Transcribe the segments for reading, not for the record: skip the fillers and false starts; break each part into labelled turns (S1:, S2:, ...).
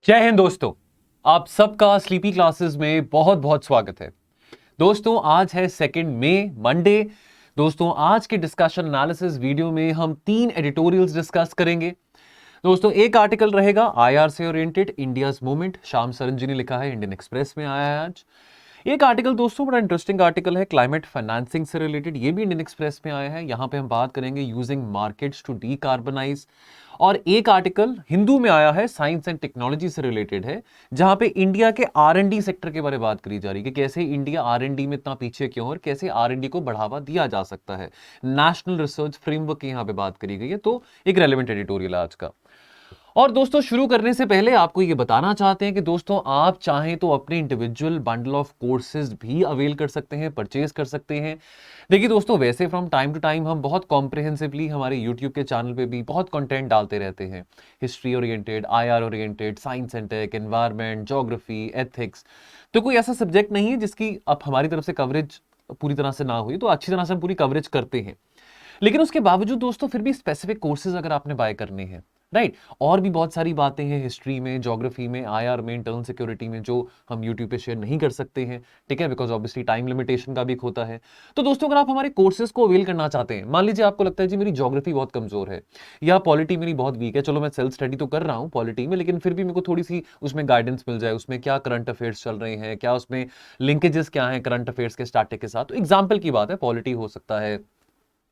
S1: जय हिंद दोस्तों। आप सबका स्लीपी क्लासेस में बहुत बहुत स्वागत है। दोस्तों आज है 2 मई मंडे। दोस्तों आज के डिस्कशन एनालिसिस वीडियो में हम 3 एडिटोरियल्स डिस्कस करेंगे। दोस्तों एक आर्टिकल रहेगा आईआर से oriented, India's movement, Shyam Saran ji ने लिखा है, इंडियन एक्सप्रेस में आया है आज। एक आर्टिकल दोस्तों बड़ा इंटरेस्टिंग आर्टिकल है, क्लाइमेट फाइनेंसिंग से रिलेटेड, ये भी इंडियन एक्सप्रेस में आया है। यहां पे हम बात करेंगे यूजिंग मार्केट्स टू डीकार्बनाइज। और एक आर्टिकल हिंदू में आया है, साइंस एंड टेक्नोलॉजी से रिलेटेड है, जहां पे इंडिया के आर&डी सेक्टर के बारे में बात करी जा रही है कि कैसे इंडिया आर&डी में इतना पीछे क्यों और कैसे आर&डी को बढ़ावा दिया जा सकता है। नेशनल रिसर्च फ्रेमवर्क की यहां पे बात करी गई है, तो एक रेलेवेंट एडिटोरियल आज का। और दोस्तों शुरू करने से पहले आपको ये बताना चाहते हैं कि दोस्तों आप चाहें तो अपने इंडिविजुअल बंडल ऑफ कोर्सेज भी अवेल कर सकते हैं, परचेज कर सकते हैं। देखिए दोस्तों, वैसे फ्रॉम टाइम टू टाइम हम बहुत कॉम्प्रिहेंसिवली हमारे यूट्यूब के चैनल पे भी बहुत कंटेंट डालते रहते हैं, history oriented, IR oriented, science and tech, environment, geography, ethics. तो कोई ऐसा सब्जेक्ट नहीं है जिसकी अब हमारी तरफ से कवरेज पूरी तरह से ना हुई, तो अच्छी तरह से हम पूरी कवरेज करते हैं। लेकिन उसके बावजूद दोस्तों फिर भी स्पेसिफिक कोर्सेज अगर आपने बाय करने हैं, राइट, और भी बहुत सारी बातें हैं हिस्ट्री में, ज्योग्राफी में, आईआर में, इंटरनल सिक्योरिटी में, जो हम यूट्यूब पे शेयर नहीं कर सकते हैं, ठीक है, बिकॉज ऑब्वियसली टाइम लिमिटेशन का भी एक होता है। तो दोस्तों अगर आप हमारे कोर्सेज को अवेल करना चाहते हैं, मान लीजिए आपको लगता है जी मेरी ज्योग्राफी बहुत कमजोर है या पॉलिटी मेरी बहुत वीक है, चलो मैं सेल्फ स्टडी तो कर रहा हूँ पॉलिटी में, लेकिन फिर भी मेरे को थोड़ी सी उसमें गाइडेंस मिल जाए, उसमें क्या करंट अफेयर्स चल रहे हैं, क्या उसमें लिंकेजेस क्या हैं करंट अफेयर्स के स्टैटिक के साथ। तो एग्जाम्पल की बात है, पॉलिटी हो सकता है,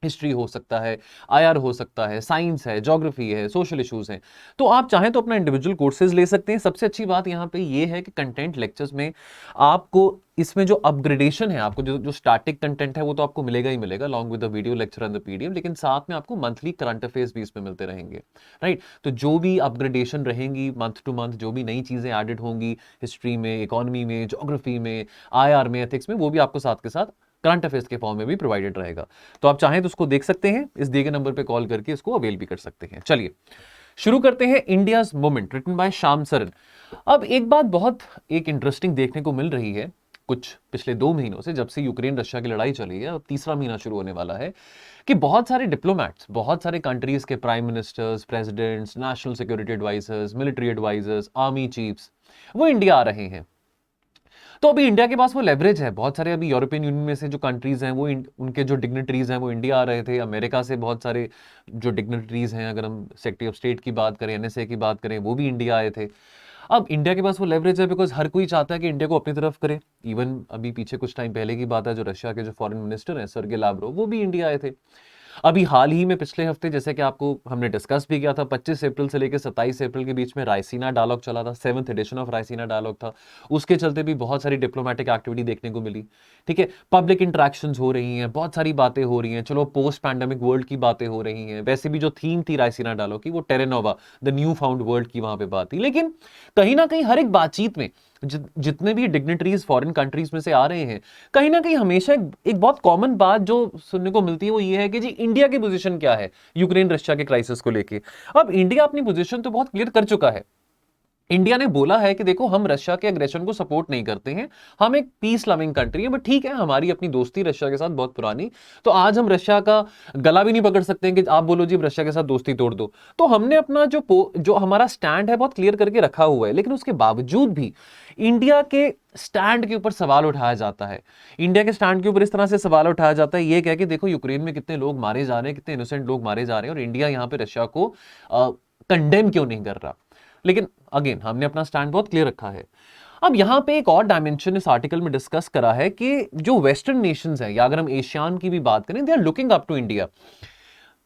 S1: हिस्ट्री हो सकता है, आईआर हो सकता है, साइंस है, ज्योग्राफी है, सोशल इश्यूज हैं। तो आप चाहें तो अपना इंडिविजुअल कोर्सेज ले सकते हैं। सबसे अच्छी बात यहां पे ये है कि कंटेंट लेक्चर्स में आपको इसमें जो अपग्रेडेशन है, आपको जो जो स्टैटिक कंटेंट है वो तो आपको मिलेगा ही मिलेगा long with the video lecture and the PDF, लेकिन साथ में आपको मंथली करंट अफेयर्स भी इसमें मिलते रहेंगे, राइट। तो जो भी अपग्रेडेशन रहेंगी मंथ टू मंथ, जो भी नई चीजें एडेड होंगी हिस्ट्री में, इकोनॉमी में, ज्योग्राफी में, आईआर में, एथिक्स में, वो भी आपको साथ के साथ करंट अफेयर्स के फॉर्म में भी प्रोवाइडेड रहेगा। तो आप चाहें तो उसको देख सकते हैं, इस दिए गए नंबर पे कॉल करके इसको अवेल भी कर सकते हैं। चलिए शुरू करते हैं। India's movement written by Shyam Saran. अब एक बात बहुत एक इंटरेस्टिंग देखने को मिल रही है कुछ पिछले 2 महीनों से, जब से यूक्रेन रशिया की लड़ाई चली है, अब तीसरा महीना शुरू होने वाला है, कि बहुत सारे डिप्लोमैट्स, बहुत सारे कंट्रीज के prime ministers, presidents, national security advisers, military advisers, army chiefs, वो इंडिया आ रहे हैं। तो अभी इंडिया के पास वो लेवरेज है। बहुत सारे अभी यूरोपियन यूनियन में से जो कंट्रीज हैं वो उनके जो डिग्नेटरीज हैं वो इंडिया आ रहे थे। अमेरिका से बहुत सारे जो डिग्नेटरीज हैं, अगर हम सेक्रेटरी ऑफ स्टेट की बात करें, एनएसए की बात करें, वो भी इंडिया आए थे। अब इंडिया के पास वो लेवरेज है बिकॉज हर कोई चाहता है कि इंडिया को अपनी तरफ करे। इवन अभी पीछे कुछ टाइम पहले की बात है, जो रशिया के जो फॉरेन मिनिस्टर हैं सर्गे लाव्रोव, वो भी इंडिया आए थे। अभी हाल ही में पिछले हफ्ते, जैसे कि आपको हमने डिस्कस भी किया था, 25 अप्रैल से लेकर 27 अप्रैल के बीच में रायसीना डायलॉग चला था, 7th addition of Raisina dialogue था। उसके चलते भी बहुत सारी डिप्लोमेटिक एक्टिविटी देखने को मिली, ठीक है, पब्लिक इंटरेक्शंस हो रही हैं, बहुत सारी बातें हो रही हैं। चलो पोस्ट पैंडेमिक वर्ल्ड की बातें हो रही हैं। वैसे भी जो थीम थी रायसीना डायलॉग की, वो टेरेनोवा, द न्यू फाउंड वर्ल्ड की वहां पे बात थी। लेकिन कहीं ना कहीं हर एक बातचीत में जितने भी डिग्नेटरीज फॉरेन कंट्रीज में से आ रहे हैं, कहीं ना कहीं हमेशा एक बहुत कॉमन बात जो सुनने को मिलती है वो ये है कि जी इंडिया की पोजीशन क्या है यूक्रेन रशिया के क्राइसिस को लेके। अब इंडिया अपनी पोजीशन तो बहुत क्लियर कर चुका है। इंडिया ने बोला है कि देखो हम रशिया के एग्रेशन को सपोर्ट नहीं करते हैं, हम एक पीस लविंग कंट्री है, बट ठीक है हमारी अपनी दोस्ती रशिया के साथ बहुत पुरानी, तो आज हम रशिया का गला भी नहीं पकड़ सकते हैं कि आप बोलो जी रशिया के साथ दोस्ती तोड़ दो। तो हमने अपना जो हमारा स्टैंड है बहुत क्लियर करके रखा हुआ है। लेकिन उसके बावजूद भी इंडिया के स्टैंड के ऊपर सवाल उठाया जाता है। इंडिया के स्टैंड के ऊपर इस तरह से सवाल उठाया जाता है, ये कह के देखो यूक्रेन में कितने लोग मारे जा रहे हैं, कितने इनोसेंट लोग मारे जा रहे हैं, और इंडिया यहां पे रशिया को कंडेम क्यों नहीं कर रहा। लेकिन अगेन हमने अपना स्टैंड बहुत क्लियर रखा है। अब यहां पे एक और डायमेंशन इस आर्टिकल में डिस्कस करा है कि जो वेस्टर्न नेशंस हैं, या अगर हम एशियान की भी बात करें, they are looking up to India.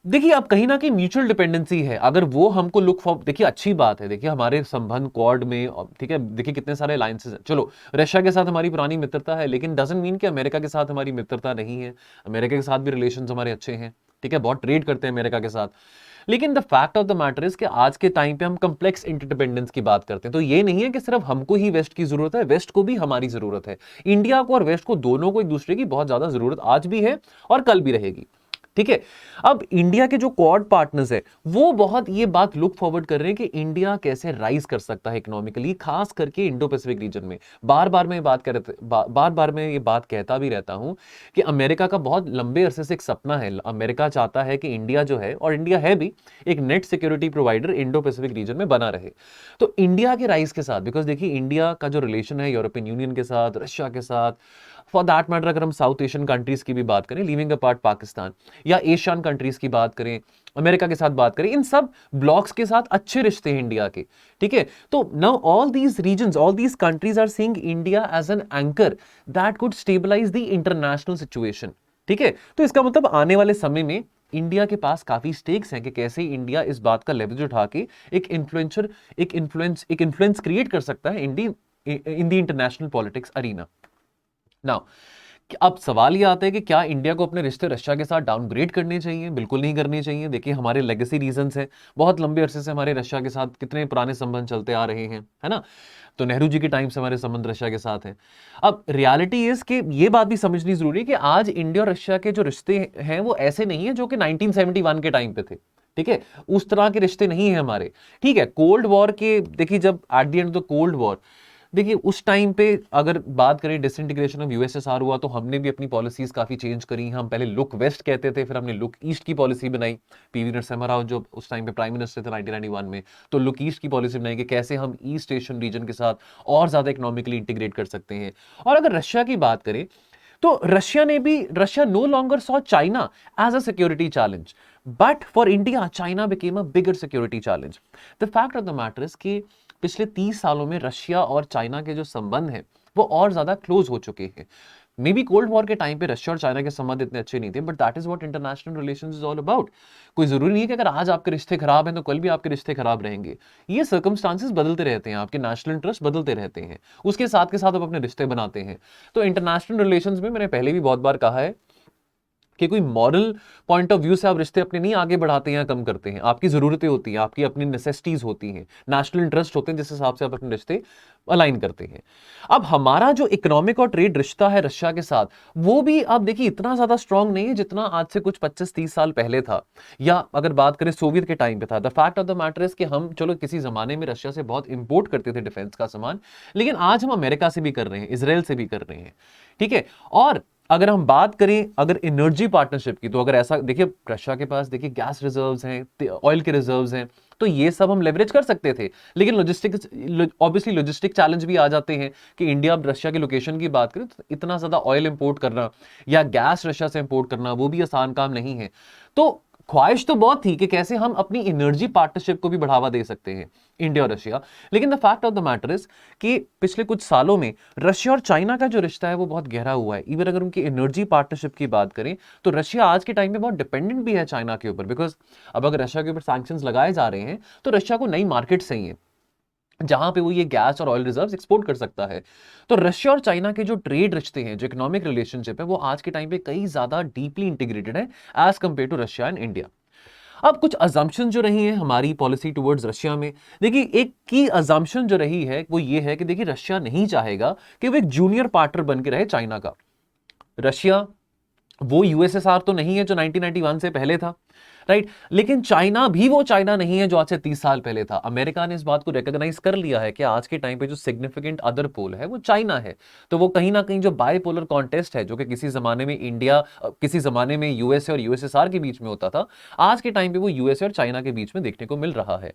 S1: देखिए अब कहीं ना कहीं म्यूचुअल डिपेंडेंसी है, अगर वो हमको लुक फॉर, देखिए अच्छी बात है, देखिए हमारे संबंध क्वाड में, ठीक है, देखिए कितने सारे अलायंसेस हैं। चलो रशिया के साथ हमारी पुरानी मित्रता है, लेकिन डजंट मीन कि अमेरिका के साथ हमारी मित्रता नहीं है। अमेरिका के साथ भी रिलेशंस हमारे अच्छे हैं, ठीक है, बहुत ट्रेड करते हैं अमेरिका के साथ। लेकिन the fact of the matter is कि आज के टाइम पे हम कम्प्लेक्स इंटरडिपेंडेंस की बात करते हैं। तो ये नहीं है कि सिर्फ हमको ही वेस्ट की जरूरत है, वेस्ट को भी हमारी जरूरत है। इंडिया को और वेस्ट को, दोनों को एक दूसरे की बहुत ज्यादा जरूरत आज भी है और कल भी रहेगी, ठीक है। अब इंडिया के जो क्वाड पार्टनर्स है वो बहुत ये बात लुक फॉरवर्ड कर रहे हैं कि इंडिया कैसे राइज कर सकता है इकोनॉमिकली, खास करके इंडो पैसिफिक रीजन में। बार बार मैं ये बात बार बार मैं ये बात कहता भी रहता हूं कि अमेरिका का बहुत लंबे अरसे से एक सपना है। अमेरिका चाहता है कि इंडिया जो है, और इंडिया है भी, एक net security provider Indo Pacific region में बना रहे। तो इंडिया के राइज के साथ, बिकॉज देखिए इंडिया का जो रिलेशन है यूरोपियन यूनियन के साथ, रशिया के साथ, फॉर दैट मैटर अगर हम साउथ एशियन कंट्रीज की भी बात करें, लिविंग अपार्ट पाकिस्तान, या एशियन कंट्रीज की बात करें, अमेरिका के साथ बात करें, इन सब ब्लॉक्स के साथ अच्छे रिश्ते हैं इंडिया के। ठीक है, तो now all these regions, all these countries are seeing India as an anchor that could stabilise the international situation. ठीक है, तो इसका मतलब आने वाले समय में इंडिया के पास काफी स्टेक्स हैं कि कैसे इंडिया इस बात का लेवरेज उठा के एक इन्फ्लुएंस क्रिएट कर सकता है in the international politics arena. Now अब सवाल ये आता है कि क्या इंडिया को अपने रिश्ते रशिया के साथ डाउनग्रेड करने चाहिए? बिल्कुल नहीं करने चाहिए। देखिए हमारे लेगेसी रीजंस हैं, बहुत लंबे अरसे से हमारे रशिया के साथ कितने पुराने संबंध चलते आ रहे हैं, है ना। तो नेहरू जी के टाइम से हमारे संबंध रशिया के साथ हैं। अब रियलिटी इज कि ये बात भी समझनी जरूरी है कि आज इंडिया और रशिया के जो रिश्ते हैं वो ऐसे नहीं है जो कि 1971 के टाइम पे थे। ठीक है, उस तरह के रिश्ते नहीं है हमारे। ठीक है, कोल्ड वॉर के, देखिए जब at the end of the cold war, देखिए उस टाइम पे अगर बात करें डिसइंटीग्रेशन ऑफ यूएसएसआर हुआ तो हमने भी अपनी पॉलिसीज काफी चेंज करी। हम पहले लुक वेस्ट कहते थे, फिर हमने लुक ईस्ट की पॉलिसी बनाई। पीवी नरसिम्हा राव जो उस टाइम पे प्राइम मिनिस्टर थे 1991 में, तो लुक ईस्ट की पॉलिसी बनाई कि कैसे हम ईस्ट एशियन रीजन के साथ और ज्यादा इकोनॉमिकली इंटीग्रेट कर सकते हैं। और अगर रशिया की बात करें तो Russia no longer saw China as a security challenge, but for India China became a bigger security challenge. The fact of the matter is कि पिछले 30 सालों में रशिया और चाइना के जो संबंध हैं वो और ज्यादा क्लोज हो चुके हैं। मे बी कोल्ड वॉर के टाइम पे रशिया और चाइना के संबंध इतने अच्छे नहीं थे, but that is what international relations is all about. कोई जरूरी नहीं है कि अगर आज आपके रिश्ते खराब हैं तो कल भी आपके रिश्ते खराब रहेंगे। ये सर्कमस्टांसेस बदलते रहते हैं, आपके नेशनल इंटरेस्ट बदलते रहते हैं, उसके साथ के साथ आप अपने रिश्ते बनाते हैं। तो इंटरनेशनल रिलेशंस में मैंने पहले भी बहुत बार कहा है कि कोई मॉरल पॉइंट ऑफ व्यू से आप रिश्ते अपने नहीं आगे बढ़ाते हैं या कम करते हैं। आपकी जरूरतें होती हैं, आपकी अपनी नेसेसिटीज होती हैं, नेशनल इंटरेस्ट होते हैं, जिस हिसाब से आप अपने रिश्ते अलाइन करते हैं। अब हमारा जो इकोनॉमिक और ट्रेड रिश्ता है रशिया के साथ, वो भी आप देखिए इतना ज्यादा स्ट्रांग नहीं है जितना आज से कुछ 25-30 साल पहले था, या अगर बात करें सोवियत के टाइम पे था। The fact of the matter is कि हम चलो किसी जमाने में रशिया से बहुत इंपोर्ट करते थे डिफेंस का सामान, लेकिन आज हम अमेरिका से भी कर रहे हैं, इसराइल से भी कर रहे हैं। ठीक है, और अगर हम बात करें अगर एनर्जी पार्टनरशिप की, तो अगर ऐसा देखिए रशिया के पास देखिए गैस रिजर्व्स हैं, ऑयल के रिजर्व्स हैं, तो ये सब हम लेवरेज कर सकते थे। लेकिन ऑब्वियसली लॉजिस्टिक चैलेंज भी आ जाते हैं कि इंडिया रशिया के लोकेशन की बात करें तो इतना ज्यादा ऑयल इंपोर्ट करना या गैस रशिया से इंपोर्ट करना वो भी आसान काम नहीं है। तो ख्वाहिश तो बहुत थी कि कैसे हम अपनी एनर्जी पार्टनरशिप को भी बढ़ावा दे सकते हैं इंडिया और रशिया, लेकिन the fact of the matter is कि पिछले कुछ सालों में रशिया और चाइना का जो रिश्ता है वो बहुत गहरा हुआ है। इवन अगर उनकी एनर्जी पार्टनरशिप की बात करें तो रशिया आज के टाइम में बहुत डिपेंडेंट भी है चाइना के ऊपर, बिकॉज अब अगर रशिया के ऊपर सैंक्शंस लगाए जा रहे हैं तो रशिया को नई मार्केट चाहिए जहां पे वो ये गैस और ऑयल रिजर्व्स एक्सपोर्ट कर सकता है। तो रशिया और चाइना के जो ट्रेड रिश्ते हैं, जो इकोनॉमिक रिलेशनशिप है, वो आज के टाइम पे कई ज्यादा डीपली इंटीग्रेटेड है as compared to Russia and India. अब कुछ अजम्पशन जो रही है हमारी पॉलिसी टुवर्ड्स रशिया में, देखिए एक की अजम्पशन जो रही है वो ये है कि देखिए रशिया नहीं चाहेगा कि वो एक जूनियर पार्टनर बन के रहे चाइना का। रशिया वो यूएसएसआर तो नहीं है जो 1991 से पहले था, राइट, लेकिन चाइना भी वो चाइना नहीं है जो आज से 30 साल पहले था। अमेरिका ने इस बात को रिकॉग्नाइज कर लिया है कि आज के टाइम पे जो सिग्निफिकेंट अदर पोल है वो चाइना है। तो वो कहीं ना कहीं जो बायपोलर कॉन्टेस्ट है जो कि किसी जमाने में इंडिया, किसी जमाने में यूएसए और यूएसएसआर के बीच में होता था, आज के टाइम पे वो यूएसए और चाइना के बीच में देखने को मिल रहा है।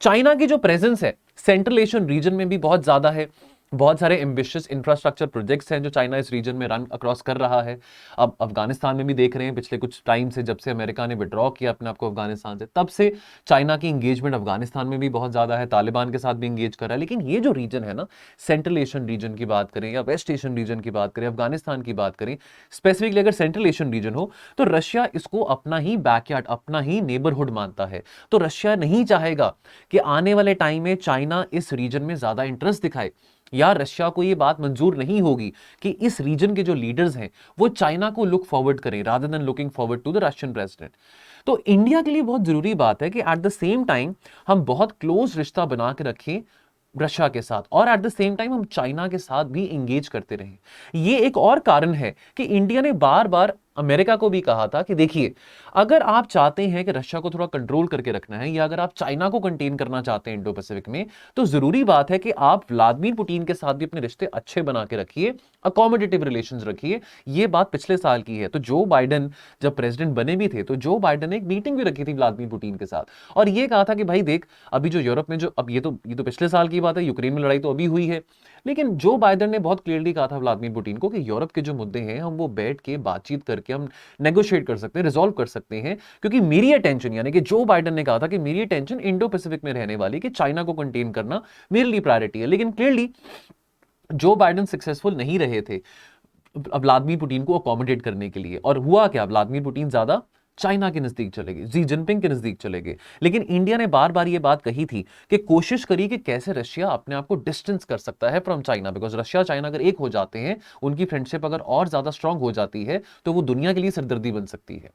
S1: चाइना की जो प्रेजेंस है सेंट्रल एशियन रीजन में भी बहुत ज्यादा है। बहुत सारे एम्बिशियस इंफ्रास्ट्रक्चर प्रोजेक्ट्स हैं जो चाइना इस रीजन में रन अक्रॉस कर रहा है। अब अफगानिस्तान में भी देख रहे हैं पिछले कुछ टाइम से, जब से अमेरिका ने विड्रॉ किया अपने आप को अफगानिस्तान से, तब से चाइना की इंगेजमेंट अफगानिस्तान में भी बहुत ज्यादा है, तालिबान के साथ भी इंगेज कर रहा है। लेकिन ये जो रीजन है ना, सेंट्रल एशियन रीजन की बात करें या वेस्ट एशियन रीजन की बात करें, अफगानिस्तान की बात करें, स्पेसिफिकली अगर सेंट्रल एशियन रीजन हो तो रशिया इसको अपना ही बैकयार्ड, अपना ही नेबरहुड मानता है। तो रशिया नहीं चाहेगा कि आने वाले टाइम में चाइना इस रीजन में ज्यादा इंटरेस्ट दिखाए, या रशिया को यह बात मंजूर नहीं होगी कि इस रीजन के जो लीडर्स हैं वो चाइना को लुक फॉरवर्ड करें rather than looking forward to the Russian president. तो इंडिया के लिए बहुत जरूरी बात है कि एट द सेम टाइम हम बहुत क्लोज रिश्ता बना के रखें रशिया के साथ, और एट द सेम टाइम हम चाइना के साथ भी इंगेज करते रहें। यह एक और कारण है कि इंडिया ने बार बार अमेरिका को भी कहा था कि देखिए, अगर आप चाहते हैं कि रशिया को थोड़ा कंट्रोल करके रखना है, या अगर आप चाइना को कंटेन करना चाहते हैं इंडो पैसिफिक में, तो जरूरी बात है कि आप व्लादिमीर पुतिन के साथ भी अपने रिश्ते अच्छे बना के रखिए, अकोमोडेटिव रिलेशंस रखिए। ये बात पिछले साल की है। तो जो बाइडेन जब प्रेसिडेंट बने भी थे, तो जो बाइडेन ने एक मीटिंग भी रखी थी व्लादिमीर पुतिन के साथ, और ये कहा था कि भाई देख, अभी जो यूरोप में जो, अब ये तो पिछले साल की बात है, यूक्रेन में लड़ाई तो अभी हुई है, लेकिन जो बाइडेन ने बहुत क्लियरली कहा था व्लादिमीर पुतिन को कि यूरोप के जो मुद्दे हैं, हम वो बैठ के बातचीत करके हम नेगोशिएट कर सकते हैं, रिजॉल्व कर सकते हैं, क्योंकि मेरी अटेंशन, यानी कि जो बाइडेन ने कहा था कि मेरी अटेंशन इंडो पैसिफिक में रहने वाली, कि चाइना को कंटेन करना मेरे लिए प्रायोरिटी है। लेकिन क्लियरली जो बाइडेन सक्सेसफुल नहीं रहे थे व्लादिमीर पुतिन को अकोमोडेट करने के लिए, और हुआ क्या, व्लादिमीर पुतिन ज्यादा चाइना के नजदीक चले गए, जी जिनपिंग के नजदीक चले गए। लेकिन इंडिया ने बार बार ये बात कही थी कि कोशिश करिए कि कैसे रशिया अपने आप को डिस्टेंस कर सकता है from China, because Russia China अगर एक हो जाते हैं, उनकी फ्रेंडशिप अगर और ज्यादा स्ट्रांग हो जाती है, तो वो दुनिया के लिए सरदर्दी बन सकती है।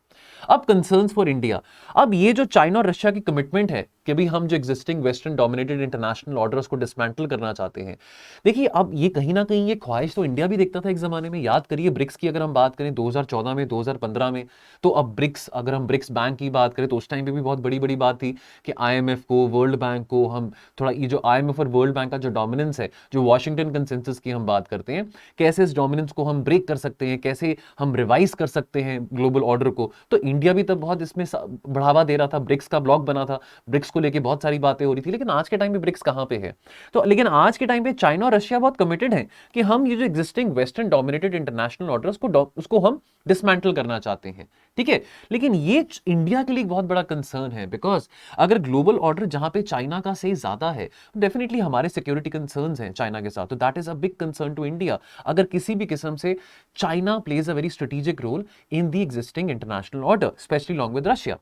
S1: अब कंसर्न्स फॉर इंडिया, अब ये जो चाइना और रशिया की कमिटमेंट है कि भी हम जो existing western dominated international orders को डिसमेंटल करना चाहते हैं, देखिए अब ये कहीं ना कहीं ये ख्वाहिश तो इंडिया भी देखता था एक जमाने में। याद करिए ब्रिक्स की अगर हम बात करें 2014 में, 2015 में, तो अब ब्रिक्स, अगर हम ब्रिक्स बैंक की बात करें, तो उस टाइम पे भी बहुत बड़ी बड़ी बात थी कि आईएमएफ को, वर्ल्ड बैंक को हम थोड़ा, ये जो आईएमएफ और वर्ल्ड बैंक का जो डोमिनेंस है, जो वॉशिंगटन कंसेंसस की हम बात करते हैं, कैसे इस डोमिनेंस को हम ब्रेक कर सकते हैं, कैसे हम रिवाइज कर सकते हैं ग्लोबल ऑर्डर को। तो इंडिया भी तब बहुत इसमें बढ़ावा दे रहा था, ब्रिक्स का ब्लॉक बना था, ब्रिक्स को लेके बहुत सारी बातें हो रही थी। लेकिन आज के टाइम पे ब्रिक्स कहां पे है? तो लेकिन आज के टाइम पे चाइना और रशिया बहुत कमिटेड हैं कि हम ये जो existing western dominated international orders को उसको हम डिसमेंटल करना चाहते हैं, ठीक है। लेकिन ये इंडिया के लिए बहुत बड़ा कंसर्न है, बिकॉज अगर ग्लोबल ऑर्डर जहां पे चाइना का से ज्यादा है, डेफिनेटली हमारे सिक्योरिटी कंसर्न्स हैं चाइना के साथ, तो that is a big concern to India. अगर किसी भी किस्म से China plays a very strategic role in the existing international order, especially long with Russia,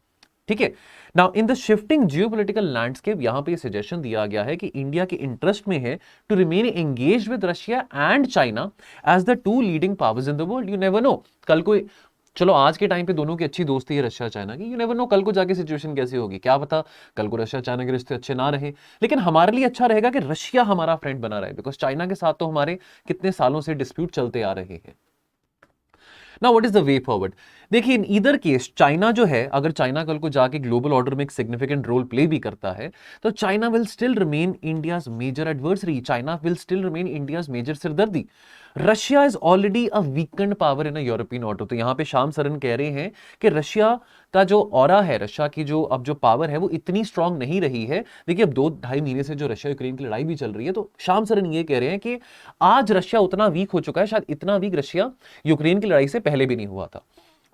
S1: ठीक है। Now in the shifting geopolitical landscape, यहां पे सजेशन दिया गया है कि इंडिया के इंटरेस्ट में है to remain engage with Russia and China as the two leading powers in the world. You never know, कल को, चलो आज के टाइम पे दोनों की अच्छी दोस्ती है रशिया चाइना की, यू नेवर नो कल को जाके सिचुएशन कैसी होगी, क्या पता कल को रशिया चाइना के रिश्ते अच्छे ना रहे। लेकिन हमारे लिए अच्छा रहेगा कि रशिया हमारा फ्रेंड बना रहे, बिकॉज चाइना के साथ तो हमारे कितने सालों से डिस्प्यूट चलते आ रहे हैं। Now what is the way forward? देखिए इन ईदर केस चाइना जो है, अगर चाइना कल को जाके ग्लोबल ऑर्डर में एक सिग्निफिकेंट रोल प्ले भी करता है, तो China will still remain India's major adversary, China will still remain India's major सिरदर्दी। Russia is already a weakened power in a European order. तो यहां पे श्याम सरन कह रहे हैं कि रशिया का जो ऑरा है, रशिया की जो अब जो पावर है, वो इतनी स्ट्रांग नहीं रही है। देखिए अब 2-2.5 महीने से जो रशिया यूक्रेन की लड़ाई भी चल रही है, तो श्याम सरन ये कह रहे हैं कि आज रशिया उतना वीक हो चुका है, शायद इतना वीक रशिया यूक्रेन की लड़ाई से पहले भी नहीं हुआ था।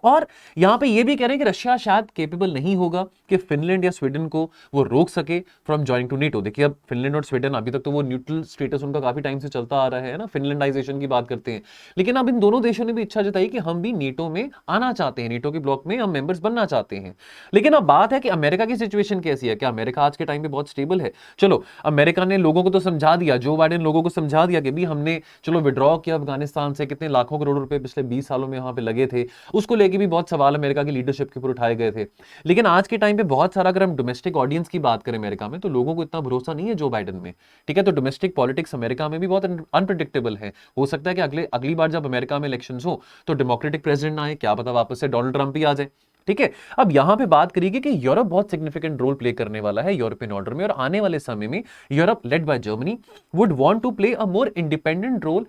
S1: और यहां पे ये भी कह रहे हैं कि रशिया शायद केपेबल नहीं होगा कि फिनलैंड या स्वीडन को वो रोक सके फ्रॉम ज्वाइनिंग टू नेटो। देखिए अब फिनलैंड और स्वीडन, अभी तक तो वो न्यूट्रल स्टेटस उनका काफी टाइम से चलता आ रहा है ना, फिनलैंडाइजेशन की बात करते हैं। लेकिन अब इन दोनों देशों ने भी इच्छा जताई कि हम भी नेटो में आना चाहते हैं, नेटो के ब्लॉक में हम मेंबर्स बनना चाहते हैं। लेकिन अब बात है कि अमेरिका की सिचुएशन कैसी है, क्या अमेरिका आज के टाइम पे बहुत स्टेबल है? चलो अमेरिका ने लोगों को तो समझा दिया, जो बाइडेन लोगों को समझा दिया कि भी हमने चलो विड्रॉ किया अफगानिस्तान से, कितने लाखों करोड़ रुपए पिछले 20 सालों में वहां पे लगे थे, उसको लेके भी बहुत सवाल अमेरिका की लीडरशिप के ऊपर उठाए गए थे। लेकिन आज के टाइम पे बहुत सारा, अगर हम डोमेस्टिक ऑडियंस की बात करें अमेरिका में, तो लोगों को इतना भरोसा नहीं है जो बाइडेन में, ठीक है। तो डोमेस्टिक पॉलिटिक्स अमेरिका में भी बहुत अनप्रिडिक्टेबल है। हो सकता है कि अगली बार जब अमेरिका में इलेक्शंस हो तो डेमोक्रेटिक प्रेसिडेंट ना आए, क्या पता वापस से डोनाल्ड ट्रंप ही आ जाए, ठीक है। अब यहां पे बात करिए कि यूरोप बहुत सिग्निफिकेंट रोल प्ले करने वाला है यूरोपियन ऑर्डर में, और आने वाले समय में Europe led by Germany would want to play a more independent role,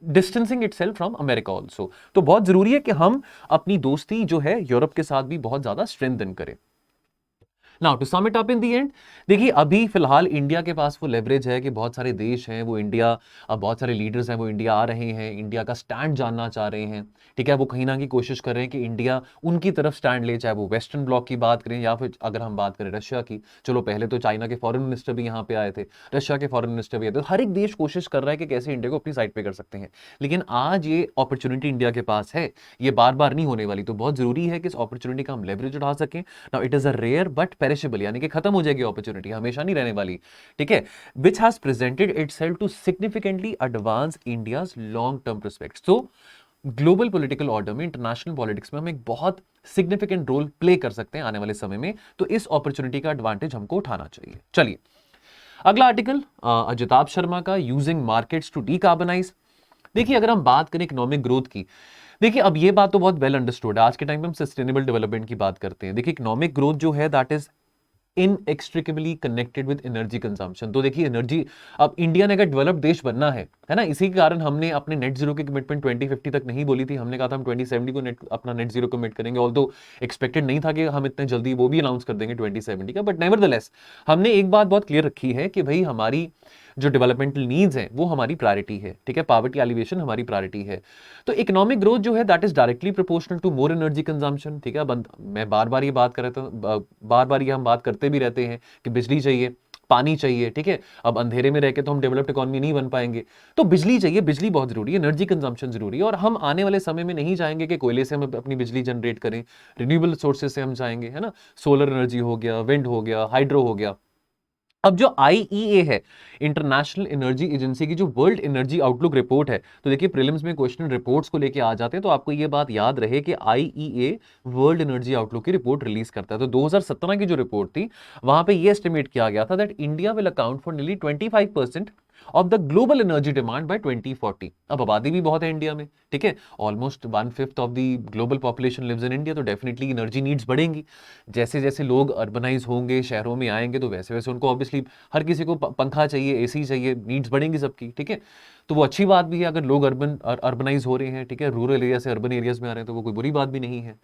S1: distancing itself from America also. तो बहुत जरूरी है कि हम अपनी दोस्ती जो है यूरोप के साथ भी बहुत ज्यादा स्ट्रेंथन करें। Now to sum it up in the end, देखिए अभी फिलहाल इंडिया के पास वो लेवरेज है कि बहुत सारे देश हैं वो इंडिया, अब बहुत सारे लीडर्स हैं वो इंडिया आ रहे हैं, इंडिया का स्टैंड जानना चाह रहे हैं, ठीक है। वो कहीं ना कहीं कोशिश कर रहे हैं कि इंडिया उनकी तरफ स्टैंड ले, चाहे वो वेस्टर्न ब्लॉक की बात करें या फिर अगर हम बात करें रशिया की। चलो पहले तो चाइना के फॉरेन मिनिस्टर भी यहाँ पे आए थे, रशिया के फॉरेन मिनिस्टर भी आए थे, हर एक देश कोशिश कर रहा है कि कैसे इंडिया को अपनी साइड पे कर सकते हैं। लेकिन आज ये अपॉर्चुनिटी इंडिया के पास है, ये बार बार नहीं होने वाली, तो बहुत जरूरी है कि इस अपॉर्चुनिटी का हम लेवरेज उठा सकें। Now it is a rare but perishable, यानी कि खत्म हो जाएगी अपॉर्चुनिटी, हमेशा नहीं रहने वाली, ठीक है, which has presented itself to significantly advance India's long term prospects। तो ग्लोबल पॉलिटिकल ऑर्डर में, इंटरनेशनल पॉलिटिक्स में हम एक बहुत सिग्निफिकेंट रोल प्ले कर सकते हैं आने वाले समय में, तो इस अपॉर्चुनिटी का एडवांटेज हमको उठाना चाहिए। चलिए अगला आर्टिकल अजिताभ शर्मा का, यूजिंग मार्केट्स टू डीकार्बनाइज। देखिए अगर हम बात करें इकोनॉमिक ग्रोथ की, देखिए अब ये बात तो बहुत वेल अंडरस्टूड है, आज के टाइम पे हम सस्टेनेबल डेवलपमेंट की बात करते हैं। देखिए इकोनॉमिक ग्रोथ जो है that is इनएक्सट्रिकेबली connected with energy consumption. तो देखिए एनर्जी, अब इंडिया ने अगर डेवलप्ड देश बनना है ना, इसी के कारण हमने अपने नेट जीरो की कमिटमेंट 2050 तक नहीं बोली थी, हमने कहा था हम 2070 को अपना नेट जीरो कमिट करेंगे। ऑल्दो एक्सपेक्टेड नहीं था कि हम इतने जल्दी वो भी अनाउंस कर देंगे 2070 का, बट नेवरदलेस हमने एक बात बहुत क्लियर रखी है कि भाई हमारी जो डेवलपमेंटल नीड्स हैं वो हमारी प्रायोरिटी है, ठीक है, पॉवर्टी एलिवेशन हमारी प्रायोरिटी है। तो इकोनॉमिक ग्रोथ जो है that is directly proportional to more energy consumption, ठीक है। मैं बार बार ये बात कर रहा था, बार बार ये हम बात करते भी रहते हैं कि बिजली चाहिए, पानी चाहिए, ठीक है। अब अंधेरे में रह के तो हम डेवलप्ड इकोनॉमी नहीं बन पाएंगे, तो बिजली चाहिए, बिजली बहुत जरूरी है, एनर्जी कंजम्पशन जरूरी है। और हम आने वाले समय में नहीं चाहेंगे कि कोयले से हम अपनी बिजली जनरेट करें, रिन्यूएबल सोर्सेज से हम चाहेंगे, है ना, सोलर एनर्जी हो गया, विंड हो गया, हाइड्रो हो गया। अब जो आईईए है, इंटरनेशनल एनर्जी एजेंसी की जो वर्ल्ड एनर्जी आउटलुक रिपोर्ट है, तो देखिए प्रीलिम्स में क्वेश्चन रिपोर्ट्स को लेके आ जाते हैं, तो आपको ये बात याद रहे कि आईईए वर्ल्ड एनर्जी आउटलुक की रिपोर्ट रिलीज करता है। तो 2017 की जो रिपोर्ट थी वहां पे ये एस्टिमेट किया गया था that India will account for nearly 25% of the global energy demand by 2040। अब आबादी भी बहुत है इंडिया में, ठीक है, almost 1/5 of the global population lives in India, तो डेफिनेटली एनर्जी नीड्स बढ़ेंगी। जैसे जैसे लोग अर्बनाइज होंगे, शहरों में आएंगे, तो वैसे वैसे उनको ऑब्वियसली हर किसी को पंखा चाहिए, एसी चाहिए, नीड्स बढ़ेंगी सबकी, ठीक है। तो वो अच्छी बात भी है अगर लोग अर्बनाइज हो रहे हैं, ठीक है, रूरल एरिया से अर्बन एरियाज में आ रहे हैं, तो वो कोई बुरी बात भी नहीं है,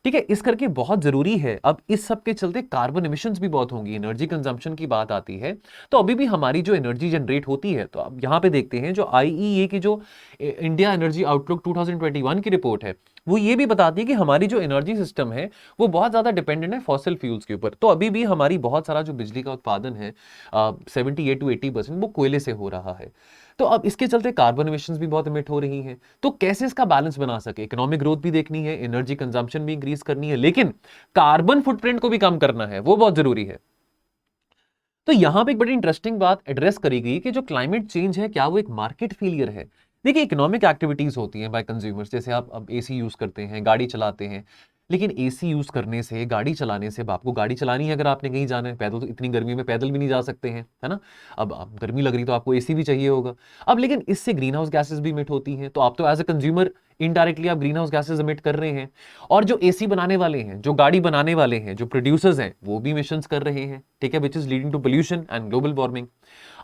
S1: ठीक है। इस करके बहुत जरूरी है। अब इस सब के चलते कार्बन एमिशंस भी बहुत होंगी, एनर्जी कंजम्पशन की बात आती है, तो अभी भी हमारी जो एनर्जी जनरेट होती है, तो अब यहां पे देखते हैं जो आईईए की जो इंडिया एनर्जी आउटलुक 2021 की रिपोर्ट है, वो ये भी बताती है कि हमारी जो एनर्जी सिस्टम है वो बहुत ज्यादा डिपेंडेंट है फॉसिल फ्यूल्स के ऊपर। तो अभी भी हमारी बहुत सारा जो बिजली का उत्पादन है 78 to 80% वो कोयले से हो रहा है। तो अब इसके चलते कार्बन एमिशंस भी बहुत इमिट हो रही हैं। तो कैसे इसका बैलेंस बना सके, इकोनॉमिक ग्रोथ भी देखनी है, एनर्जी कंजम्पशन भी इंक्रीज करनी है, लेकिन कार्बन फुटप्रिंट को भी कम करना है, वो बहुत जरूरी है। तो यहां पे एक बड़ी इंटरेस्टिंग बात एड्रेस करी गई कि जो क्लाइमेट चेंज है क्या वो एक मार्केट फेलियर है। देखिए इकोनॉमिक एक्टिविटीज होती हैं बाय कंज्यूमर्स, जैसे आप अब एसी यूज करते हैं, गाड़ी चलाते हैं, लेकिन एसी यूज करने से, गाड़ी चलाने से, अब आपको गाड़ी चलानी है अगर आपने कहीं जाना है, पैदल तो इतनी गर्मी में पैदल भी नहीं जा सकते हैं, है ना। अब गर्मी लग रही तो आपको एसी भी चाहिए होगा। अब लेकिन इससे ग्रीन हाउस गैसेस भी इमिट होती हैं, तो आप तो एज अ कंज्यूमर इनडायरेक्टली आप ग्रीन हाउस गैसेस इमिट कर रहे हैं। और जो एसी बनाने वाले हैं, जो गाड़ी बनाने वाले हैं, जो प्रोड्यूसर्स हैं, वो भी इमिशंस कर रहे हैं, ठीक है, which is leading to pollution and global warming.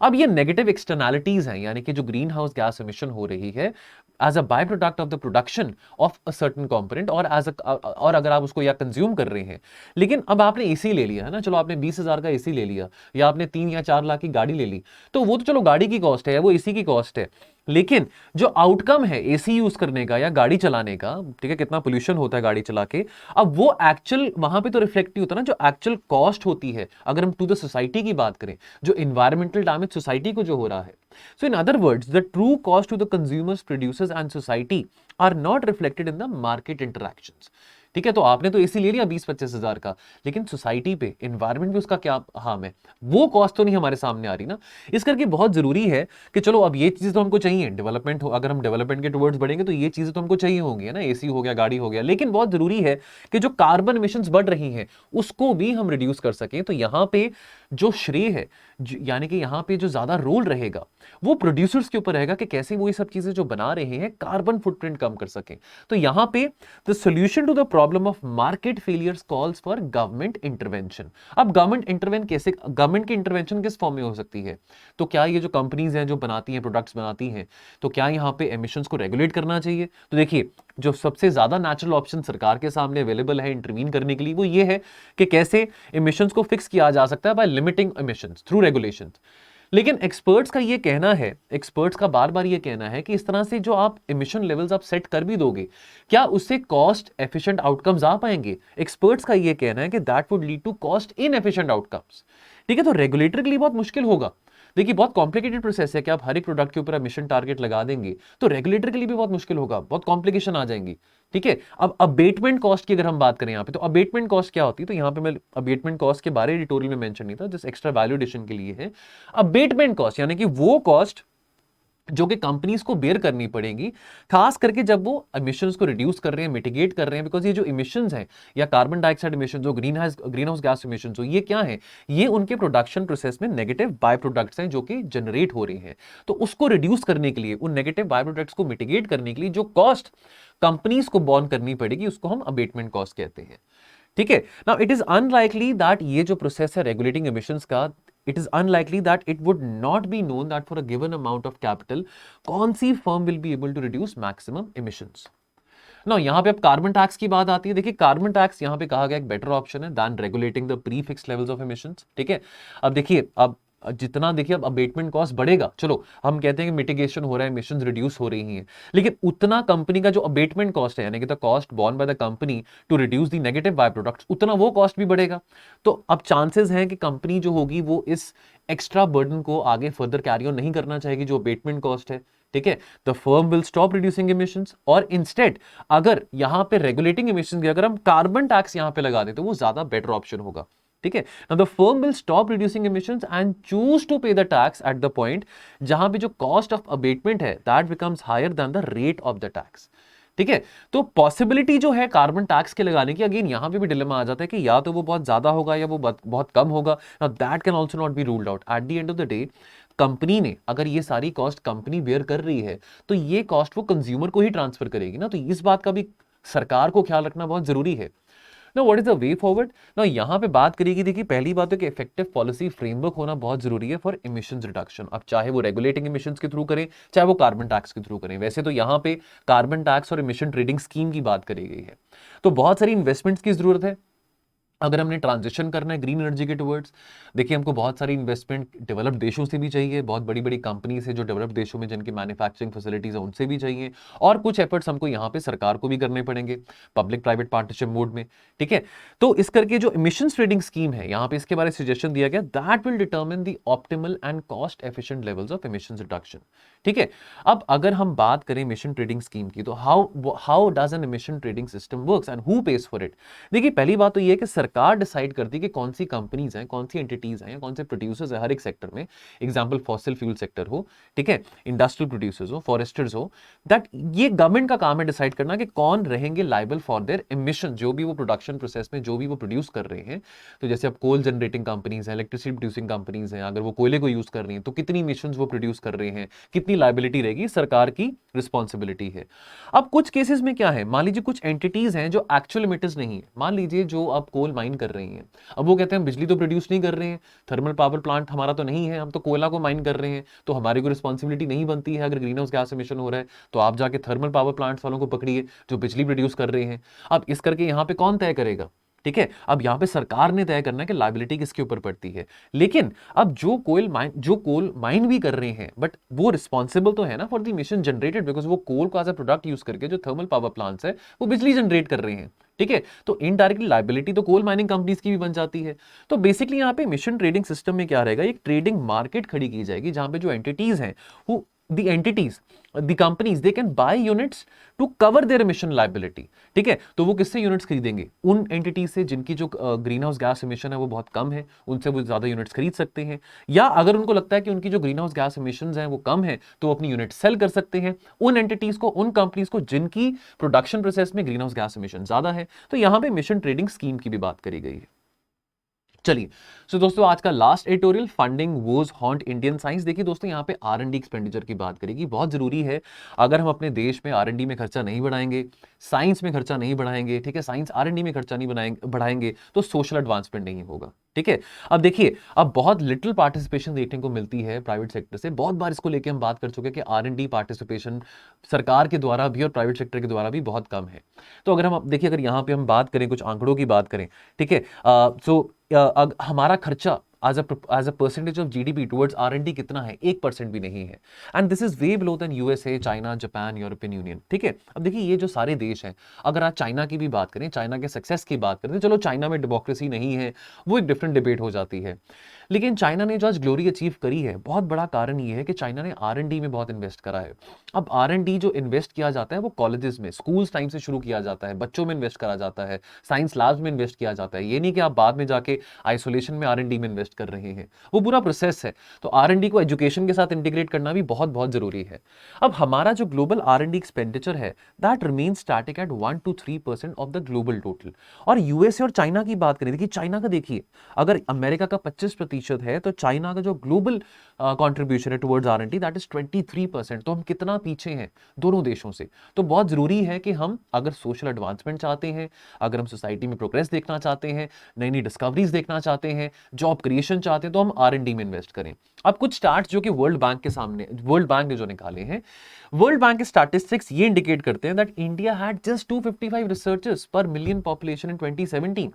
S1: अब ये नेगेटिव एक्सटर्नैलिटीज हैं, यानी कि जो ग्रीन हाउस गैस इमिशन हो रही है as a by product of the production of a certain component, और अगर आप उसको या कंज्यूम कर रहे हैं। लेकिन अब आपने एसी ले लिया है ना, चलो आपने 20,000 का एसी ले लिया, या आपने 3 या 4 लाख की गाड़ी ले ली, तो वो तो चलो गाड़ी की कॉस्ट है, वो एसी की कॉस्ट है, लेकिन जो आउटकम है एसी यूज करने का या गाड़ी चलाने का, ठीक है, कितना पोल्यूशन होता है गाड़ी चला के, अब वो एक्चुअल वहां पे तो रिफ्लेक्ट नहीं होता ना, जो एक्चुअल कॉस्ट होती है अगर हम टू द सोसाइटी की बात करें, जो इन्वायरमेंटल डैमेज सोसाइटी को जो हो रहा है। So in other words the true cost to the consumers, producers and society are not reflected in the market interactions, ठीक है। तो आपने तो एसी ले लिया 20-25 हजार का, लेकिन सोसाइटी पे, इन्वायरमेंट पे उसका क्या हार्म है, वो कॉस्ट तो नहीं हमारे सामने आ रही ना। इस करके बहुत जरूरी है कि चलो अब ये चीजें तो हमको चाहिए, डेवलपमेंट हो, अगर हम डेवलपमेंट के टुवर्ड्स बढ़ेंगे तो ये चीजें तो हमको चाहिए होंगी, है ना, एसी हो गया, गाड़ी हो गया, लेकिन बहुत जरूरी है कि जो कार्बन एमिशंस बढ़ रही हैं उसको भी हम रिड्यूस कर सकें। तो यहां पे जो श्रेय है, यानी कि यहां पे जो ज्यादा रोल रहेगा वो प्रोड्यूसर्स के ऊपर रहेगा कि कैसे वो ये सब चीजें जो बना रहे हैं कार्बन फुटप्रिंट कम कर सकें। तो यहां पे the solution to the problem of market failures calls for government intervention. अब गवर्नमेंट की इंटरवेंशन किस फॉर्म में हो सकती है, तो क्या ये जो कंपनीज हैं जो बनाती हैं, प्रोडक्ट्स बनाती हैं, तो क्या यहां पे एमिशंस को रेगुलेट करना चाहिए। तो देखिए जो सबसे ज्यादा नेचुरल ऑप्शन सरकार के सामने अवेलेबल है इंटरवीन करने के लिए, वो ये है कि कैसे एमिशंस को फिक्स किया जा सकता है by limiting emissions through regulations. लेकिन एक्सपर्ट्स का ये कहना है, एक्सपर्ट्स का बार बार ये कहना है कि इस तरह से जो आप एमिशन लेवल्स आप सेट कर भी दोगे, क्या उससे कॉस्ट एफिशिएंट आउटकम्स आ पाएंगे। एक्सपर्ट्स का ये कहना है कि that would lead to cost inefficient outcomes, ठीक है। तो रेगुलेटर के लिए बहुत मुश्किल होगा। देखिए बहुत कॉम्प्लिकेटेड प्रोसेस है कि आप हर एक प्रोडक्ट के ऊपर एमिशन टारगेट लगा देंगे, तो रेगुलेटर के लिए भी बहुत मुश्किल होगा, बहुत कॉम्प्लिकेशन आ जाएंगी, ठीक है। अब अबेटमेंट कॉस्ट की अगर हम बात करें यहाँ पे, तो अबेटमेंट कॉस्ट क्या होती है, तो यहाँ पे मैं अबेटमेंट कॉस्ट के बारे एडिटोरियल में मेंशन नहीं था, जस्ट एक्स्ट्रा वैल्यू एडिशन के लिए है। अबेटमेंट कॉस्ट यानी कि वो कॉस्ट जो कि कंपनीज को बेयर करनी पड़ेगी, खास करके जब वो इमिशंस को रिड्यूस कर रहे हैं, मिटिगेट कर रहे हैं। बिकॉज ये जो इमिशंस हैं या कार्बन डाइऑक्साइड इमिशन, जो ग्रीन हाउस गैस इमिशंस हो, ये क्या है, ये उनके प्रोडक्शन प्रोसेस में नेगेटिव बाय प्रोडक्ट्स हैं जो कि जनरेट हो रही हैं। तो उसको रिड्यूस करने के लिए, उन नेगेटिव बाय प्रोडक्ट्स को मिटिगेट करने के लिए जो कॉस्ट कंपनीज को बॉर्न करनी पड़ेगी, उसको हम अबेटमेंट कॉस्ट कहते हैं। ठीक है। Now it is unlikely that ये जो प्रोसेस है रेगुलेटिंग एमिशंस का, it is unlikely that it would not be known that for a given amount of capital कौन सी firm will be able to reduce maximum emissions। ना यहां पे अब carbon tax की बात आती है। देखिए कार्बन टैक्स यहां पे कहा गया एक बेटर ऑप्शन है than regulating the pre fix levels of emissions. ठीक है। अब देखिए, अब जितना देखिए अब अबेटमेंट कॉस्ट बढ़ेगा, चलो हम कहते हैं कि मिटिगेशन हो रहा है, एमिशंस रिड्यूस हो रही हैं, लेकिन उतना कंपनी का जो अबेटमेंट कॉस्ट है, यानी कि the cost borne by the company to reduce the negative by products, उतना वो कॉस्ट भी बढ़ेगा। तो अब चांसेस हैं कि कंपनी जो होगी वो इस एक्स्ट्रा बर्डन को आगे फर्दर कैरी ऑन नहीं करना चाहेगी, जो अबेटमेंट कॉस्ट है। ठीक है। The firm will stop reducing emissions, और इंस्टेड अगर यहां पे रेगुलेटिंग एमिशंस की अगर हम कार्बन टैक्स यहां पे लगा दें तो वो ज्यादा बेटर ऑप्शन होगा। ठीक है। Now the firm will stop reducing emissions and choose to pay the tax at the point जहां पे जो कॉस्ट ऑफ अबेटमेंट है that becomes higher than the rate of the tax. ठीक है। तो पॉसिबिलिटी जो है कार्बन टैक्स के लगाने की, अगेन यहां पे भी डिलेमा आ जाता है कि या तो वो बहुत ज्यादा होगा या वो बहुत कम होगा। Now that can also not be ruled out. At the end of the day company ने अगर ये सारी कॉस्ट कंपनी बेयर कर रही है तो ये कॉस्ट वो कंज्यूमर को ही ट्रांसफर करेगी ना, तो इस बात का भी सरकार को ख्याल रखना बहुत जरूरी है। ना what is the way forward. ना यहां पे बात करेगी, देखिए पहली बात है कि इफेक्टिव पॉलिसी फ्रेमवर्क होना बहुत जरूरी है फॉर इमिशंस रिडक्शन। अब चाहे वो रेगुलेटिंग इमिशंस के थ्रू करें, चाहे वो कार्बन टैक्स के थ्रू करें। वैसे तो यहां पे कार्बन टैक्स और इमिशन ट्रेडिंग स्कीम की बात करी गई है, तो बहुत सारी इन्वेस्टमेंट्स की जरूरत है अगर हमने ट्रांजिशन करना है ग्रीन एनर्जी के टुवर्ड्स। देखिए हमको बहुत सारी इन्वेस्टमेंट डेवलप्ड देशों से भी चाहिए, बहुत बड़ी बड़ी कंपनीज है जो डेवलप्ड देशों में जिनकी मैन्युफैक्चरिंग फैसिलिटीज है उनसे भी चाहिए, और कुछ एफर्ट्स हमको यहाँ पे सरकार को भी करने पड़ेंगे पब्लिक प्राइवेट पार्टनरशिप मोड में। ठीक है। तो इस करके जो इमिशंस ट्रेडिंग स्कीम है यहाँ पे इसके बारे में सजेशन दिया गया, that will determine the optimal and cost efficient levels of emissions reduction. ठीक है। अब अगर हम बात करें इमिशन ट्रेडिंग स्कीम की, तो how does N emission trading system works and who page for it. देखिए पहली बात तो ये है कि सरकार डिसाइड करती है कि कौन सी कंपनीज हैं, कौन सी एंटिटीज हैं, कौन से प्रोड्यूसर्स है हर एक सेक्टर में। एग्जांपल फॉसिल फ्यूल सेक्टर हो, ठीक है, इंडस्ट्रियल प्रोड्यूसर्स हो, फॉरेस्टर्स हो, दैट ये गवर्नमेंट का काम है डिसाइड करना कि कौन रहेंगे लाइबल फॉर देयर इमिशन, जो भी वो प्रोडक्शन प्रोसेस में जो भी वो प्रोड्यूस कर रहे हैं। तो जैसे अब कोल जनरेटिंग कंपनीज हैं, इलेक्ट्रिसिटी प्रोड्यूसिंग कंपनीज हैं, अगर वो कोयले को यूज कर रही हैं तो कितनी इमिशंस वो प्रोड्यूस कर रहे हैं, कितनी लाइबिलिटी रहेगी, सरकार की रिस्पॉन्सिबिलिटी है। अब कुछ केसेस में क्या है, मान लीजिए कुछ एंटिटीज हैं जो एक्चुअल इमिटर्स नहीं है। मान लीजिए जो अब कोल माइन कर रही हैं, अब वो कहते हैं बिजली तो प्रोड्यूस नहीं कर रहे हैं, थर्मल पावर प्लांट हमारा तो नहीं है, हम तो कोयला को माइन कर रहे हैं, तो हमारी कोई रिस्पॉन्सिबिलिटी नहीं बनती है। अगर ग्रीन हाउस गैस इमिशन हो रहा है तो आप जाके थर्मल पावर प्लांट्स वालों को पकड़िए जो बिजली प्रोड्यूस कर रहे हैं। अब इस करके यहां पे कौन तय करेगा। ठीक है। अब यहां पे सरकार ने तय करना है कि लायबिलिटी किसके ऊपर पड़ती है। लेकिन अब जो कोल माइन भी कर रहे हैं, बट वो रिस्पॉन्सिबल तो है ना for the emission generated, because वो कोल को एज अ प्रोडक्ट यूज करके जो थर्मल पावर प्लांट्स है वो बिजली जनरेट कर रहे हैं। ठीक है। तो इनडायरेक्टली लायबिलिटी तो कोल माइनिंग कंपनीज की भी बन जाती है। तो बेसिकली यहां पे इमिशन ट्रेडिंग सिस्टम में क्या रहेगा, एक ट्रेडिंग मार्केट खड़ी की जाएगी जहां पे जो एंटिटीज हैं वो the companies they can buy units to cover their emission liability। ठीक है। तो वो किससे यूनिट्स खरीदेंगे, उन एंटिटीज से जिनकी जो ग्रीन हाउस गैस इमिशन है वो बहुत कम है, उनसे वो ज्यादा यूनिट्स खरीद सकते हैं। या अगर उनको लगता है कि उनकी जो ग्रीन हाउस गैस इमिशंस हैं वो कम है तो वो अपनी यूनिट सेल कर सकते हैं उन एंटिटीज को, उन कंपनीज को जिनकी प्रोडक्शन प्रोसेस में ग्रीन हाउस गैस इमिशन ज्यादा है। तो यहां पे इमिशन ट्रेडिंग स्कीम की भी बात करी गई है। चलिए सो दोस्तों आज का last editorial funding woes haunt Indian science. देखिए दोस्तों यहाँ पे आर&डी एक्सपेंडिचर की बात करेगी, बहुत जरूरी है। अगर हम अपने देश में आर&डी में खर्चा नहीं बढ़ाएंगे, साइंस में खर्चा नहीं बढ़ाएंगे, ठीक है, साइंस आर&डी में खर्चा नहीं बढ़ाएंगे तो सोशल एडवांसमेंट नहीं होगा। ठीक है। अब देखिए अब बहुत लिटिल पार्टिसिपेशन देखने को मिलती है प्राइवेट सेक्टर से, बहुत बार इसको लेके हम बात कर चुके हैं कि आर&डी पार्टिसिपेशन सरकार के द्वारा भी और प्राइवेट सेक्टर के द्वारा भी बहुत कम है। तो अगर हम देखिए, अगर यहाँ पे हम बात करें, कुछ आंकड़ों की बात करें, ठीक है, हमारा खर्चा as a percentage of GDP towards R and D कितना है, 1% भी नहीं है। And this is way below than USA, China, Japan, European Union. ठीक है। अब देखिए ये जो सारे देश हैं, अगर आज चाइना की भी बात करें, चाइना के सक्सेस की बात करें, तो चलो चाइना में डेमोक्रेसी नहीं है, वो एक डिफरेंट डिबेट हो जाती है। लेकिन चाइना ने जो आज ग्लोरी अचीव करी है, बहुत बड़ा कारण ये है कि चाइना ने R&D में बहुत इन्वेस्ट करा है। अब R&D जो इन्वेस्ट किया जाता है वो कॉलेजेस में, स्कूल्स टाइम से शुरू किया जाता है, बच्चों में इन्वेस्ट करा जाता है, साइंस लैब्स में इन्वेस्ट किया जाता है। ये नहीं कि आप बाद में जाके आइसोलेशन में R&D में इन्वेस्ट कर रहे हैं, वो पूरा प्रोसेस है। तो R&D को एजुकेशन के साथ इंटीग्रेट करना भी बहुत बहुत जरूरी है। अब हमारा जो ग्लोबल R&D एक्सपेंडिचर है that remain static at 1 to 3% of the global total. और यूएसए और चाइना की बात करें, देखिए चाइना का देखिए, अगर अमेरिका का 25% है तो चाइना का जो ग्लोबल कंट्रीब्यूशन है टुवर्ड्स R&D दैट इज 23%। तो हम कितना पीछे हैं दोनों देशों से। तो बहुत जरूरी है कि हम अगर सोशल एडवांसमेंट चाहते हैं, अगर हम सोसाइटी में प्रोग्रेस देखना चाहते हैं, नई नई डिस्कवरीज देखना चाहते हैं, जॉब क्रिएशन चाहते हैं, तो हम R&D में इन्वेस्ट करें। अब कुछ स्टार्ट जो कि वर्ल्ड बैंक के सामने, वर्ल्ड बैंक ने जो निकाले हैं, वर्ल्ड बैंक के स्टैटिस्टिक्स ये इंडिकेट करते हैं that India had just 255 researchers पर मिलियन पॉपुलेशन इन 2017।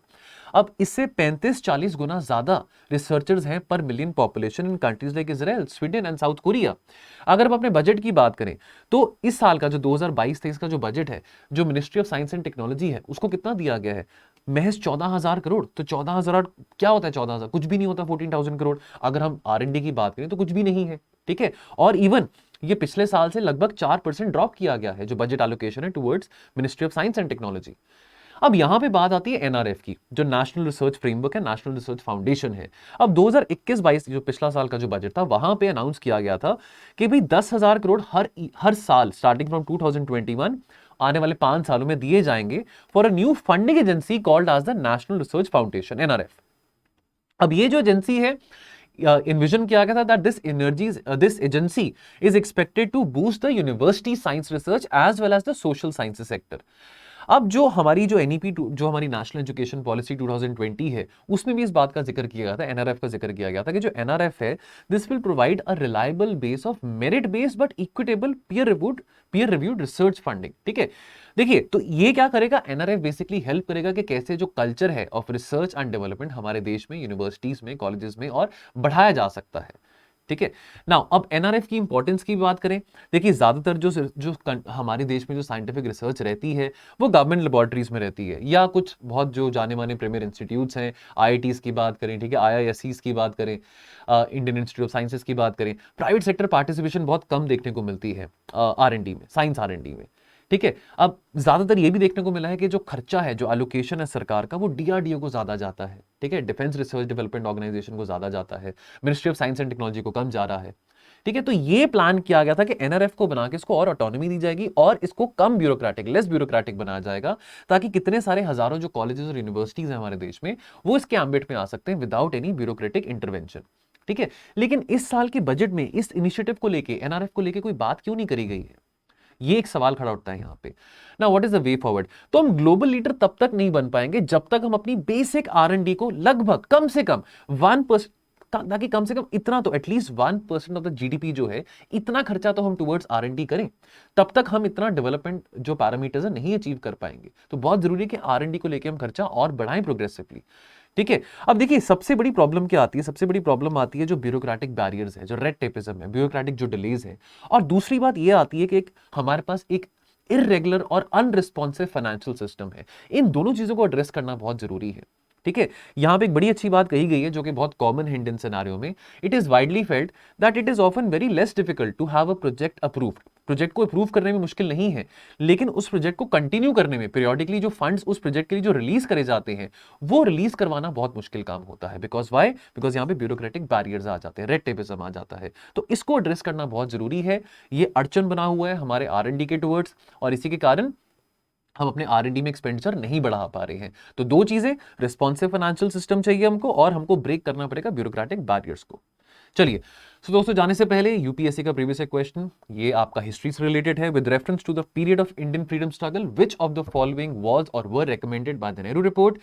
S1: अब इससे 35-40 गुना ज्यादा रिसर्चर्स हैं पर million population in countries like Israel, Sweden and south Korea. अगर हम अपने बजट की बात करें तो इस साल का जो 2022-23 का जो बजट है, जो ministry of science and technology है, उसको कितना दिया गया है? महज 14,000 करोड़। तो 14,000 क्या होता है? 14,000 कुछ भी नहीं होता। 14,000 करोड़ अगर हम R&D की बात करें तो कुछ भी नहीं है, ठीक है। और इवन ये पिछले साल से लगभग 4% ड्रॉप किया गया है जो बजट एलोकेशन है towards ministry of science and technology. अब यहां पे बात आती है NRF की, जो नेशनल रिसर्च फ्रेमवर्क है, नेशनल रिसर्च फाउंडेशन है। अब 2021-22 जो पिछला साल का जो बजट था, वहां पे अनाउंस किया गया था कि भाई 10,000 करोड़ हर साल स्टार्टिंग फ्रॉम 2021 आने वाले 5 सालों में दिए जाएंगे for a new funding agency called as the National Research Foundation, NRF। अब ये जो एजेंसी है, इन्विजन किया गया था that this agency is expected to boost the university science research as well as the social sciences sector. अब जो हमारी जो NEP जो हमारी नेशनल एजुकेशन पॉलिसी 2020 है, उसमें भी इस बात का जिक्र किया गया था, NRF का जिक्र किया गया था कि जो NRF है this will provide a reliable base of merit based but equitable peer reviewed research funding, ठीक है। देखिए, तो ये क्या करेगा? NRF बेसिकली हेल्प करेगा कि कैसे जो कल्चर है ऑफ रिसर्च एंड डेवलपमेंट हमारे देश में, यूनिवर्सिटीज में, कॉलेजेस में और बढ़ाया जा सकता है, ठीक है। नाउ अब NRF की इंपॉर्टेंस की बात करें, देखिए ज्यादातर जो हमारे देश में जो साइंटिफिक रिसर्च रहती है वो गवर्नमेंट लेबोरेटरीज में रहती है, या कुछ बहुत जो जाने माने प्रीमियर इंस्टीट्यूट्स हैं, IITs की बात करें, ठीक है, IISCs की बात करें, इंडियन इंस्टीट्यूट ऑफ साइंसेस की बात करें। प्राइवेट सेक्टर पार्टिसिपेशन बहुत कम देखने को मिलती है R&D में, साइंस R&D में, ठीक है। अब ज्यादातर ये भी देखने को मिला है कि जो खर्चा है, जो एलोकेशन है सरकार का, वो DRDO को ज्यादा जाता है, ठीक है, डिफेंस रिसर्च डेवलपमेंट ऑर्गेनाइजेशन को ज्यादा जाता है, ministry of science and technology को कम जा रहा है, ठीक है। तो ये प्लान किया गया था कि NRF को बना के इसको और ऑटोनॉमी दी जाएगी और इसको कम ब्यूरोक्रेटिक, लेस ब्यूरोक्रेटिक बनाया जाएगा, ताकि कितने सारे हजारों जो कॉलेजेस और यूनिवर्सिटीज हैं हमारे देश में, वो इसके एम्बिट में आ सकते हैं विदाउट एनी ब्यूरोक्रेटिक इंटरवेंशन, ठीक है। लेकिन इस साल के बजट में इस इनिशिएटिव को लेके, NRF को लेके कोई बात क्यों नहीं करी गई है? ये एक सवाल खड़ा उठता है यहां पे। ना what is the way forward? तो हम ग्लोबल लीडर तब तक नहीं बन पाएंगे जब तक हम अपनी बेसिक R&D को लगभग कम से कम 1%, ताकि कम से कम इतना तो एटलीस्ट 1% ऑफ द GDP जो है, इतना खर्चा तो हम टुवर्ड्स R&D करें, तब तक हम इतना डेवलपमेंट जो पैरामीटर्स है नहीं अचीव कर पाएंगे। तो बहुत जरूरी है कि R&D को लेकर हम खर्चा और बढ़ाएं प्रोग्रेसिवली, ठीक है। अब देखिए सबसे बड़ी प्रॉब्लम क्या आती है? सबसे बड़ी प्रॉब्लम आती है जो ब्यूरोक्रेटिक बैरियर्स है, जो रेड टेपिज्म है, ब्यूरोक्रेटिक जो डिलेज है। और दूसरी बात ये आती है कि हमारे पास एक इररेगुलर और अनरिस्पॉन्सिव फाइनेंशियल सिस्टम है। इन दोनों चीजों को एड्रेस करना बहुत जरूरी है, ठीक है। यहां पे एक बड़ी अच्छी बात कही गई है जो कि बहुत कॉमन है इंडियन सिनेरियो में। It is widely felt that it is often very less difficult to have a project approved. Project को अप्रूव करने में मुश्किल नहीं है, लेकिन उस प्रोजेक्ट को कंटिन्यू करने में, पीरियोडिकली जो फंड्स उस प्रोजेक्ट के लिए जो रिलीज करे जाते हैं, वो रिलीज करवाना बहुत मुश्किल काम होता है। Because why? बिकॉज यहाँ पे ब्यूरोक्रेटिक बैरियर्स आ जाते हैं, रेड टेपिज्म आ जाता है। तो इसको एड्रेस करना बहुत जरूरी है। ये अड़चन बना हुआ है हमारे R&D के टुवर्ड्स, और इसी के कारण हम अपने R&D में एक्सपेंडिचर नहीं बढ़ा पा रहे हैं। तो दो चीजें, रिस्पॉन्सिव फाइनेंशियल सिस्टम चाहिए हमको, और हमको ब्रेक करना पड़ेगा ब्यूरोक्रेटिक बैरियर्स को। चलिए, तो दोस्तों जाने से पहले यूपीएससी का प्रीवियस क्वेश्चन, ये आपका हिस्ट्री से रिलेटेड है। With reference to the period of Indian freedom struggle, which of the following was or were recommended by the Nehru report?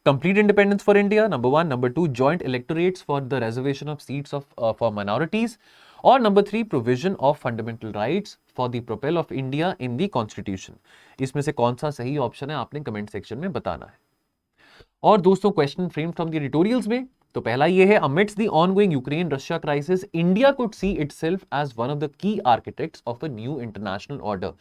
S1: Complete independence for India, number 1. Number 2, joint electorates for the reservation of seats for minorities. और number 3, provision of fundamental rights for the propel of India in the constitution. इसमें से कौन सा सही option है आपने comment section में बताना है। और दोस्तों question frame from the editorials में, तो पहला ये है, amidst the ongoing Ukraine Russia crisis, India could see itself as one of the key architects of a new international order.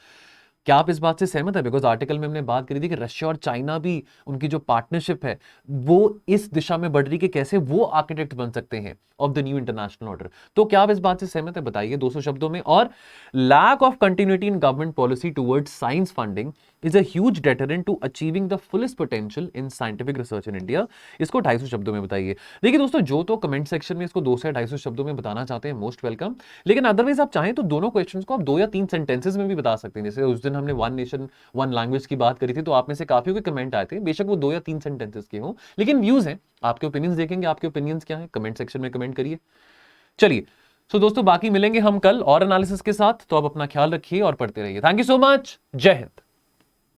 S1: क्या आप इस बात से सहमत है? बिकॉज आर्टिकल में हमने बात करी थी कि रशिया और चाइना भी, उनकी जो पार्टनरशिप है वो इस दिशा में बढ़ रही कि कैसे वो आर्किटेक्ट बन सकते हैं of the new international order. तो क्या आप इस बात से सहमत है? बताइए 200 शब्दों में। और lack of continuity in government policy towards science funding is a huge deterrent to achieving the fullest potential in scientific research in India. इसको 250 शब्दों में बताइए। देखिए दोस्तों, जो तो कमेंट सेक्शन में इसको 200 या 250 शब्दों में बताना चाहते हैं, मोस्ट वेलकम। लेकिन अदरवाइज आप चाहें तो दोनों क्वेश्चंस को आप 2 या 3 सेंटेंसेस में भी बता सकते हैं। जैसे उस दिन हमने वन नेशन वन लैंग्वेज की बात करी थी, तो आप में से काफी के कमेंट आए थे, बेशक वो 2 या 3 सेंटेंसेस के हों, लेकिन व्यूज हैं। आपके ओपिनियंस देखेंगे, आपके ओपिनियंस क्या है, कमेंट सेक्शन में कमेंट करिए। चलिए, सो दोस्तों बाकी मिलेंगे हम कल और एनालिसिस के साथ। तो आप अपना ख्याल रखिए और पढ़ते रहिए। Thank you so much. जय हिंद।